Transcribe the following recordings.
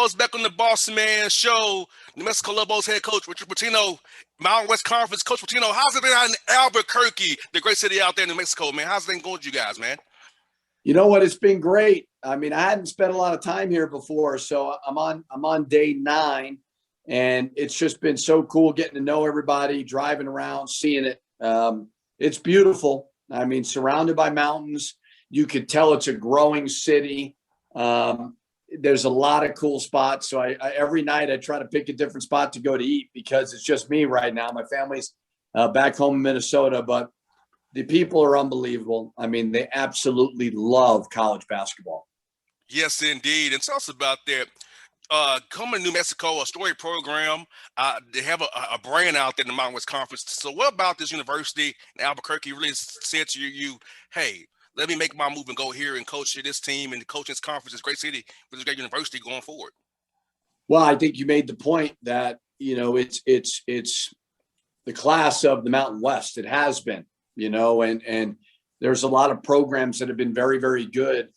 Lobos back on the Bossman show. New Mexico Lobos head coach Richard Pitino, Mountain West Conference coach Pitino. How's it been out in Albuquerque, the great city out there in New Mexico, man? How's it been going with you guys, man? You know what? It's been great. I mean, I hadn't spent a lot of time here before, so I'm on day 9, and it's just been so cool getting to know everybody, driving around, seeing it. It's beautiful. I mean, surrounded by mountains. You could tell it's a growing city. There's a lot of cool spots. So I every night I try to pick a different spot to go to eat because it's just me right now. My family's back home in Minnesota, but the people are unbelievable. I mean, they absolutely love college basketball. Yes, indeed. And tell us about that. Coming to New Mexico, a story program. They have a brand out there in the Mountain West Conference. So what about this university in Albuquerque really said to you, hey, let me make my move and go here and coach this team and coach this conference, this great city, with this great university going forward? Well, I think you made the point that, you know, it's the class of the Mountain West. It has been, you know, and there's a lot of programs that have been very, very good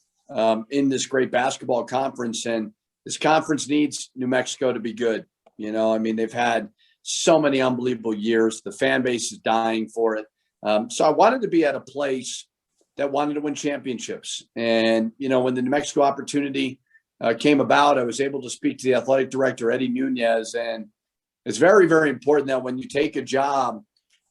in this great basketball conference. And this conference needs New Mexico to be good. You know, I mean, they've had so many unbelievable years. The fan base is dying for it. So I wanted to be at a place that wanted to win championships. And, you know, when the New Mexico opportunity came about, I was able to speak to the athletic director, Eddie Nunez. And it's very, very important that when you take a job,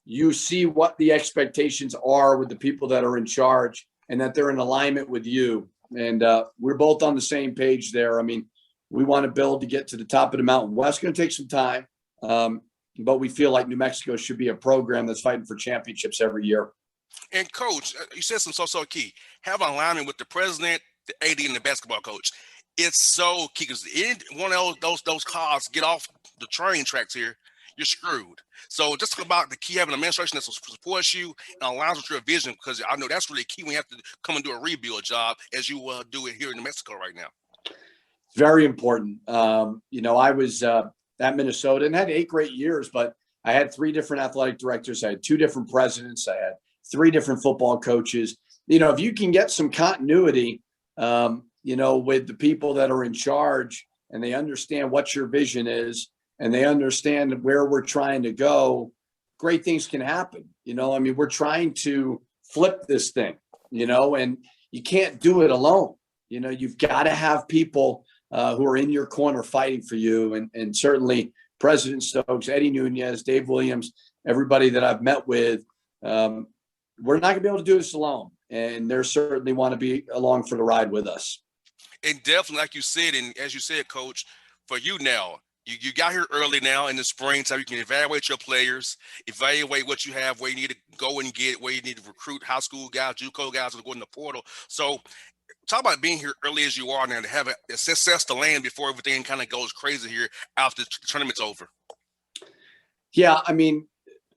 you see what the expectations are with the people that are in charge and that they're in alignment with you. And we're both on the same page there. I mean, we want to build to get to the top of the Mountain West. It's going to take some time, but we feel like New Mexico should be a program that's fighting for championships every year. And coach, you said something so key. Have an alignment with the president, the AD, and the basketball coach. It's so key because one of those cars get off the train tracks here, you're screwed. So just talk about the key, having an administration that supports you and aligns with your vision, because I know that's really key when you have to come and do a rebuild job as you do it here in New Mexico right now. Very important. You know, I was at Minnesota and had 8 great years, but I had 3 different athletic directors. I had 2 different presidents. I had 3 different football coaches. You know, if you can get some continuity, you know, with the people that are in charge and they understand what your vision is and they understand where we're trying to go, great things can happen. You know, I mean, we're trying to flip this thing, you know, and you can't do it alone. You know, you've got to have people who are in your corner fighting for you. And certainly President Stokes, Eddie Nunez, Dave Williams, everybody that I've met with, we're not going to be able to do this alone. And they certainly want to be along for the ride with us. And definitely, like you said, and as you said, Coach, for you now, you got here early now in the spring, so you can evaluate your players, evaluate what you have, where you need to go and get, where you need to recruit high school guys, JUCO guys that go in the portal. So talk about being here early as you are now to have a success to land before everything kind of goes crazy here after the tournament's over. Yeah, I mean,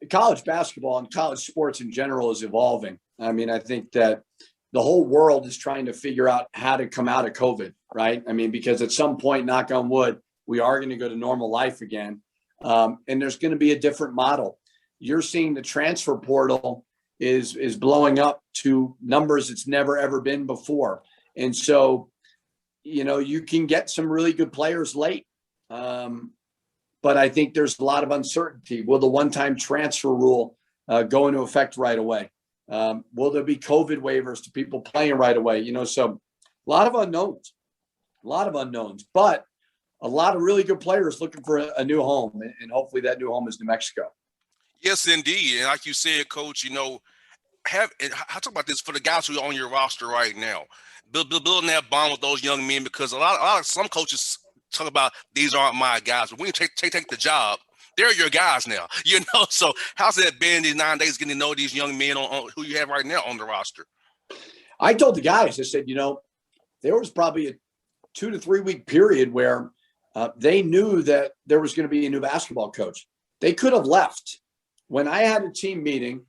college basketball and college sports in general is evolving. I mean, I think that the whole world is trying to figure out how to come out of COVID, right? I mean, because at some point, knock on wood, we are going to go to normal life again. And there's going to be a different model. You're seeing the transfer portal is blowing up to numbers it's never, ever been before. And so, you know, you can get some really good players late. But I think there's a lot of uncertainty. Will the one-time transfer rule go into effect right away? Will there be COVID waivers to people playing right away? You know, so a lot of unknowns, but a lot of really good players looking for a new home, and hopefully that new home is New Mexico. Yes, indeed. And like you said, Coach, you know, I talk about this for the guys who are on your roster right now, building that bond with those young men, because a lot of some coaches talk about these aren't my guys, but when you take the job, they're your guys now, you know. So how's that been these 9 days getting to know these young men on who you have right now on the roster? I told the guys, I said, you know, there was probably a 2 to 3 week period where they knew that there was going to be a new basketball coach. They could have left. When I had a team meeting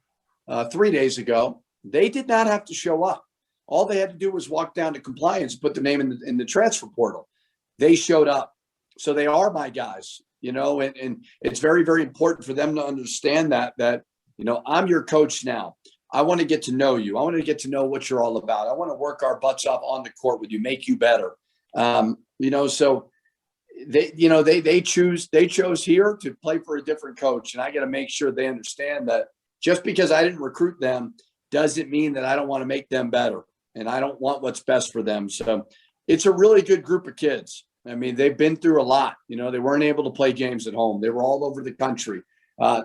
3 days ago, they did not have to show up. All they had to do was walk down to compliance, put their name in the transfer portal. They showed up. So they are my guys, you know, and it's very, very important for them to understand that, you know, I'm your coach now. I want to get to know you. I want to get to know what you're all about. I want to work our butts off on the court with you, make you better. You know, so they chose here to play for a different coach, and I got to make sure they understand that just because I didn't recruit them doesn't mean that I don't want to make them better, and I don't want what's best for them. So it's a really good group of kids. I mean, they've been through a lot. They weren't able to play games at home. They were all over the country.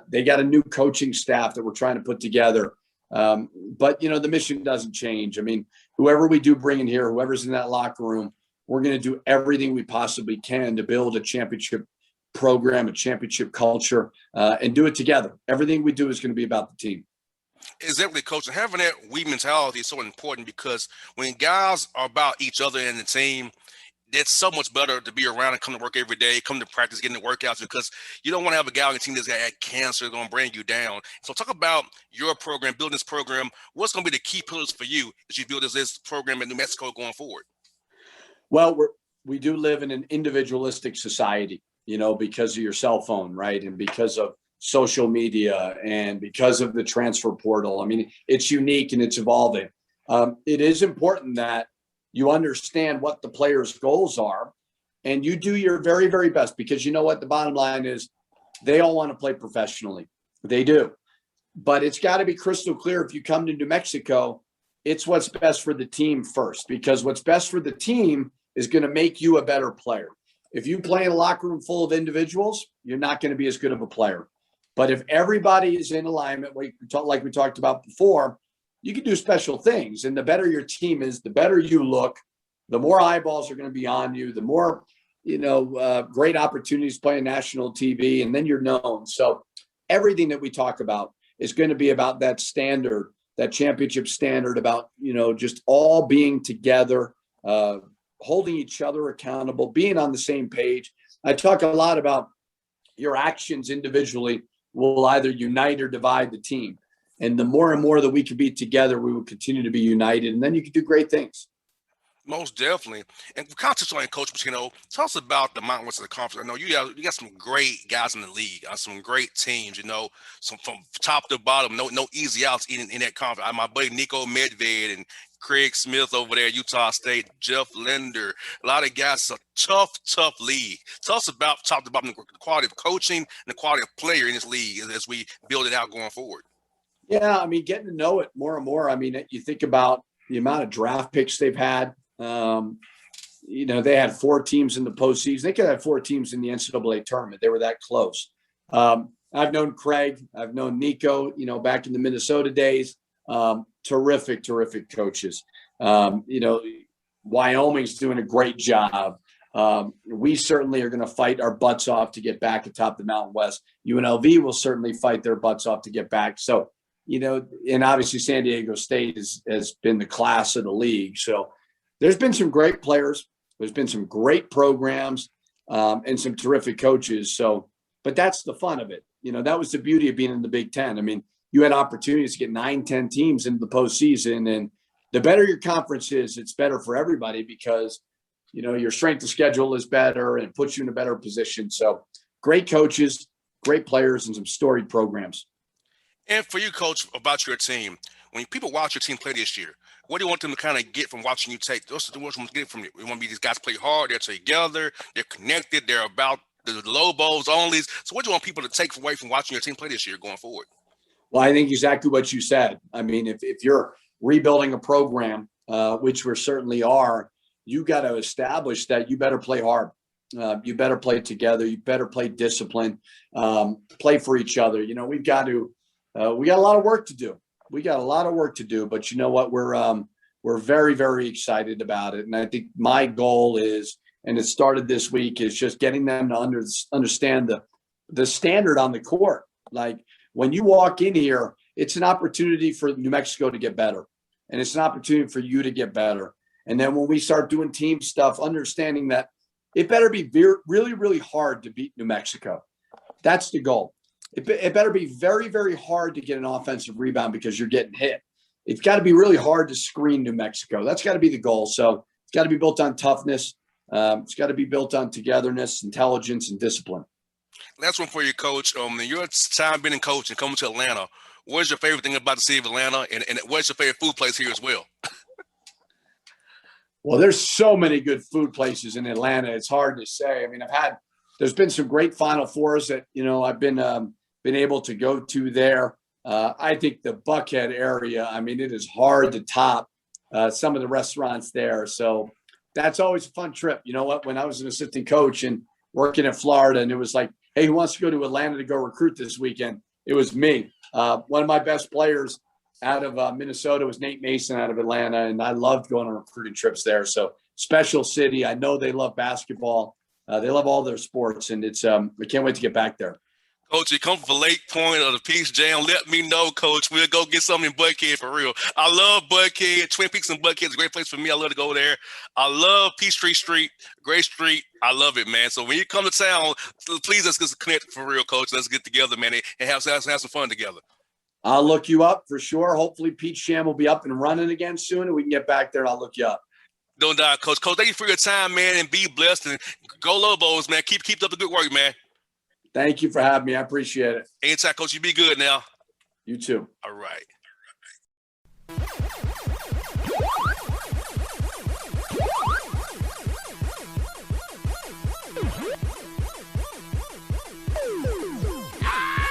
They got a new coaching staff that we're trying to put together. But the mission doesn't change. I mean, whoever we do bring in here, whoever's in that locker room, we're going to do everything we possibly can to build a championship program, a championship culture, and do it together. Everything we do is going to be about the team. Exactly, coach. And having that we mentality is so important because when guys are about each other and the team, it's so much better to be around and come to work every day, come to practice, getting the workouts, because you don't want to have a guy on your team that's got cancer going to bring you down. So talk about your program, building this program. What's going to be the key pillars for you as you build this program in New Mexico going forward? Well, we do live in an individualistic society, because of your cell phone, right? And because of social media and because of the transfer portal. I mean, it's unique and it's evolving. It is important that you understand what the players' goals are and you do your very, very best, because you know what? The bottom line is they all want to play professionally. They do. But it's got to be crystal clear. If you come to New Mexico, it's what's best for the team first, because what's best for the team is going to make you a better player. If you play in a locker room full of individuals, you're not going to be as good of a player. But if everybody is in alignment, like we talked about before, you can do special things. And the better your team is, the better you look, the more eyeballs are going to be on you, the more, great opportunities playing national TV, and then you're known. So everything that we talk about is going to be about that standard, that championship standard, about, just all being together, holding each other accountable, being on the same page. I talk a lot about your actions individually will either unite or divide the team. And the more and more that we can be together, we will continue to be united. And then you can do great things. Most definitely. And context on Coach Pitino, tell us about the Mountain West of the Conference. I know you got some great guys in the league, some great teams, some from top to bottom, no easy outs in that conference. My buddy Nico Medved and Craig Smith over there, Utah State, Jeff Linder, a lot of guys. It's a tough league. Tell us about top to bottom, the quality of coaching and the quality of player in this league as we build it out going forward. Yeah, I mean, getting to know it more and more. I mean, you think about the amount of draft picks they've had. They had 4 teams in the postseason. They could have 4 teams in the NCAA tournament. They were that close. I've known Craig. I've known Nico, back in the Minnesota days. Terrific coaches. Wyoming's doing a great job. We certainly are going to fight our butts off to get back atop the Mountain West. UNLV will certainly fight their butts off to get back. So, and obviously San Diego State has been the class of the league. So there's been some great players. There's been some great programs and some terrific coaches. So, but that's the fun of it. That was the beauty of being in the Big Ten. I mean, you had opportunities to get 9-10 teams into the postseason, and the better your conference is, it's better for everybody because, your strength of schedule is better and puts you in a better position. So great coaches, great players, and some storied programs. And for you, Coach, about your team, when people watch your team play this year, what do you want them to kind of get from watching you take? What's the most you want to get from you? We want to be these guys play hard, they're together, they're connected, they're about the Lobos onlys. So what do you want people to take away from watching your team play this year going forward? Well, I think exactly what you said. I mean, if you're rebuilding a program, which we certainly are, you got to establish that you better play hard. You better play together. You better play discipline, play for each other. We got a lot of work to do. But you know what? We're very, very excited about it. And I think my goal is, and it started this week, is just getting them to understand the standard on the court. Like when you walk in here, it's an opportunity for New Mexico to get better. And it's an opportunity for you to get better. And then when we start doing team stuff, understanding that it better be really, really hard to beat New Mexico. That's the goal. It better be very, very hard to get an offensive rebound because you're getting hit. It's got to be really hard to screen New Mexico. That's got to be the goal. So it's got to be built on toughness. It's got to be built on togetherness, intelligence, and discipline. Last one for you, Coach. Your time being in coach and coming to Atlanta, what's your favorite thing about the city of Atlanta? And what's your favorite food place here as well? Well, there's so many good food places in Atlanta. It's hard to say. I mean, there's been some great Final Fours that, I've been able to go to there. I think the Buckhead area, I mean, it is hard to top some of the restaurants there. So that's always a fun trip. You know what? When I was an assistant coach and working in Florida, and it was like, hey, who wants to go to Atlanta to go recruit this weekend? It was me. One of my best players out of Minnesota was Nate Mason out of Atlanta, and I loved going on recruiting trips there. So special city. I know they love basketball. They love all their sports, and it's we can't wait to get back there. Coach, you come from Lake Point or the Peach Jam. Let me know, Coach. We'll go get something in Buckhead for real. I love Buckhead. Twin Peaks and Buckhead is a great place for me. I love to go there. I love Peachtree Street, Gray Street. I love it, man. So when you come to town, please let's get connected for real, Coach. Let's get together, man, and have some fun together. I'll look you up for sure. Hopefully Peach Jam will be up and running again soon, and we can get back there. I'll look you up. Don't die, Coach. Coach, thank you for your time, man, and be blessed. And go Lobos, man. Keep up the good work, man. Thank you for having me. I appreciate it. Anytime, Coach. You be good now. You too. All right.